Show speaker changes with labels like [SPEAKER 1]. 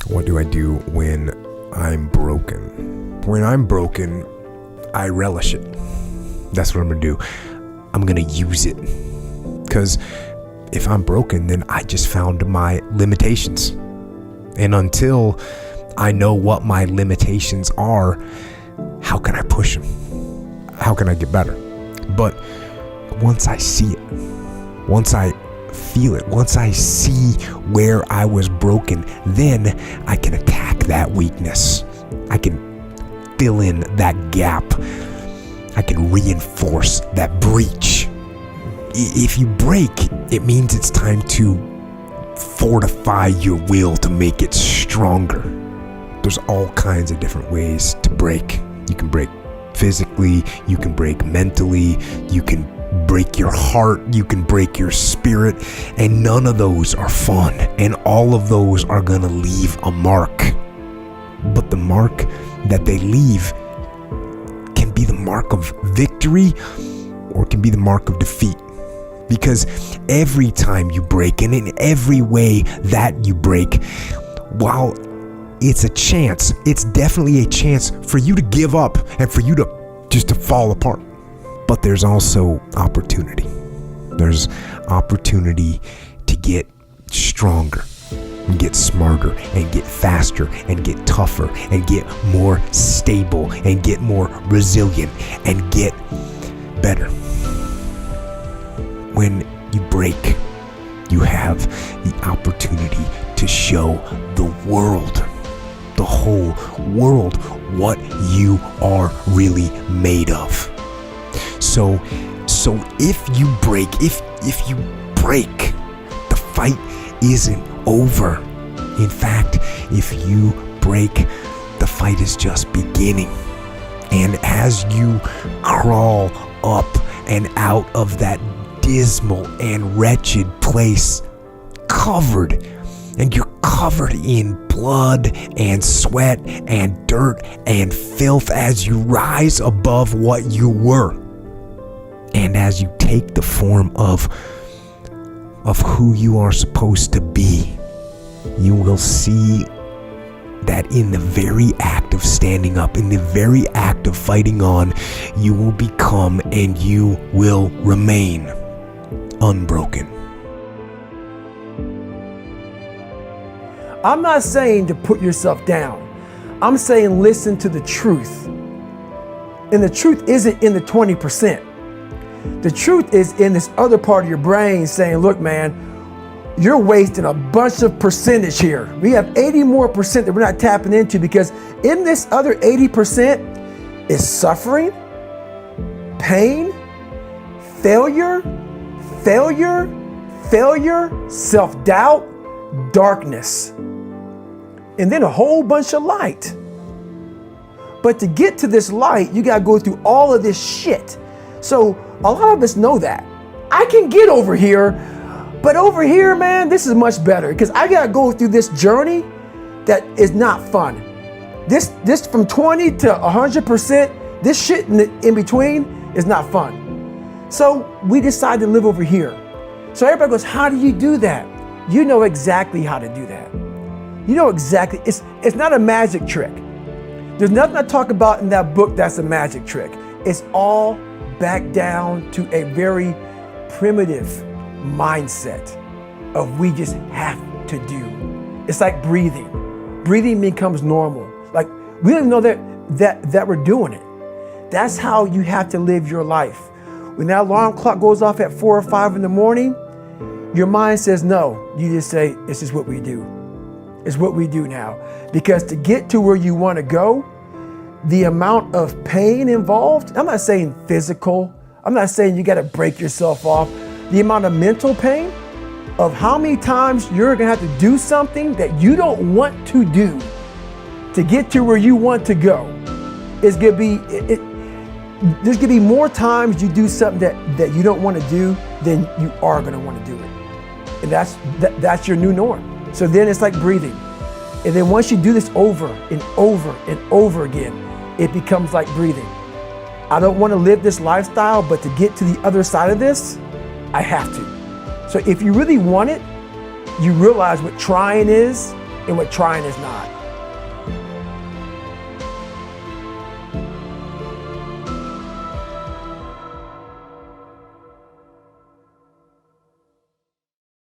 [SPEAKER 1] What do I do when I'm broken? When I'm broken, I relish it. That's what I'm gonna do. I'm gonna use it. Because if I'm broken, then I just found my limitations. And until I know what my limitations are, how can I push them? How can I get better? But once I see it, once I feel it, once I see where I was broken, then I can attack that weakness. I can fill in that gap. I can reinforce that breach. If you break, it means it's time to fortify your will to make it stronger. There's all kinds of different ways to break. You can break physically, you can break mentally, you can break your heart, you can break your spirit, and none of those are fun, and all of those are gonna leave a mark. But the mark that they leave can be the mark of victory or it can be the mark of defeat. Because every time you break, and in every way that you break, while it's a chance, it's definitely a chance for you to give up and for you to just to fall apart. But there's also opportunity. There's opportunity to get stronger and get smarter and get faster and get tougher and get more stable and get more resilient and get better. When you break, you have the opportunity to show the world, the whole world, what you are really made of. So if you break, the fight isn't over. In fact, if you break, the fight is just beginning. And as you crawl up and out of that dismal and wretched place, covered in blood and sweat and dirt and filth, as you rise above what you were, and as you take the form of who you are supposed to be, you will see that in the very act of standing up, in the very act of fighting on, you will become and you will remain unbroken.
[SPEAKER 2] I'm not saying to put yourself down. I'm saying listen to the truth. And the truth isn't in the 20%. The truth is in this other part of your brain saying, look, man, you're wasting a bunch of percentage here. We have 80 more percent that we're not tapping into, because in this other 80% is suffering, pain, failure, self-doubt, darkness, and then a whole bunch of light. But to get to this light, you gotta go through all of this shit. So a lot of us know that. I can get over here, but over here, man, this is much better, because I gotta go through this journey that is not fun. This from 20 to 100%, this shit in between is not fun. So we decide to live over here. So everybody goes, how do you do that? You know exactly how to do that. You know exactly, it's not a magic trick. There's nothing I talk about in that book that's a magic trick. It's all back down to a very primitive mindset of we just have to do. It's like breathing. Breathing becomes normal. Like we don't even know that we're doing it. That's how you have to live your life. When that alarm clock goes off at 4 or 5 in the morning, your mind says no. You just say, this is what we do. It's what we do now. Because to get to where you want to go, the amount of pain involved, I'm not saying physical, I'm not saying you got to break yourself off. The amount of mental pain of how many times you're going to have to do something that you don't want to do to get to where you want to go is going to be, there's going to be more times you do something that you don't want to do than you are going to want to do it. And that's your new norm. So then it's like breathing. And then once you do this over and over and over again, it becomes like breathing. I don't want to live this lifestyle, but to get to the other side of this, I have to. So if you really want it, you realize what trying is and what trying is not.